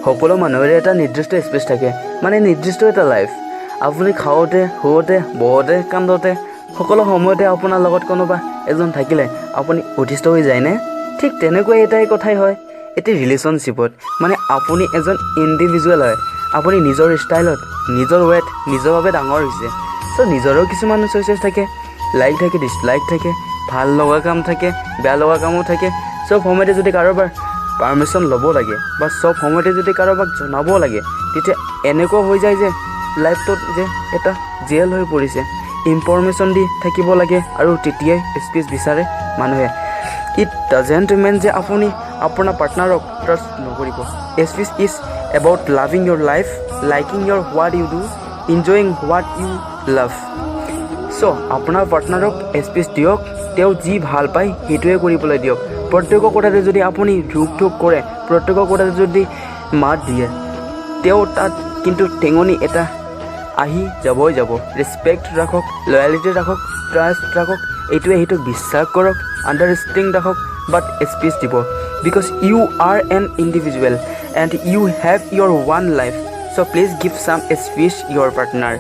সকলো মানুহৰে এটা নিৰ্দিষ্ট স্পেচ থাকে, মানে নিৰ্দিষ্ট এটা লাইফ। আপুনি খাওঁতে, শুওঁতে, বহোঁতে, কান্দোতে সকলো সময়তে আপোনাৰ লগত কোনোবা এজন থাকিলে আপুনি অতিষ্ঠ হৈ যায়নে? ঠিক তেনেকৈ এটাই কথাই হয় এটি ৰিলেশ্যনশ্বিপত, মানে আপুনি এজন ইণ্ডিভিজুৱেল হয়। আপুনি নিজৰ ষ্টাইলত, নিজৰ ৱেত, নিজৰভাৱে ডাঙৰ হৈছে। চ' নিজৰো কিছুমান চইচেছ থাকে, লাইক থাকে, ডিছলাইক থাকে, ভাল লগা কাম থাকে, বেয়া লগা কামো থাকে। চব সময়তে যদি কাৰোবাৰ পাৰ্মিশ্যন ল'ব লাগে বা চব সময়তে যদি কাৰোবাক জনাব লাগে, তেতিয়া এনেকুৱা হৈ যায় যে লাইফটোত যে এটা জেল হৈ পৰিছে। ইনফৰমেশ্যন দি থাকিব লাগে আৰু তেতিয়াই স্পেচ বিচাৰে মানুহে। ইট ডাজেণ্ট মিন যে আপুনি আপোনাৰ পাৰ্টনাৰক ট্ৰাষ্ট নকৰিব। Space is about loving your life, liking your what you do, enjoying what you love. So' আপোনাৰ পাৰ্টনাৰক স্পেচ দিয়ক, তেওঁ যি ভাল পায় সেইটোৱে কৰিবলৈ দিয়ক। প্ৰত্যেকৰ কথাতে যদি আপুনি ঢুক কৰে, প্ৰত্যেকৰ কথাতে যদি মাত দিয়ে, তেওঁ তাত কিন্তু টেঙনি এটা আহি যাবই যাব। ৰেচপেক্ট ৰাখক, লয়েলিটি ৰাখক, ট্ৰাষ্ট ৰাখক, এইটোৱে সেইটোক বিশ্বাস কৰক, আণ্ডাৰষ্টেণ্ডিং ৰাখক, বাট স্পেচ দিব। Because you are an individual and you have your own life. So' please give some space your partner.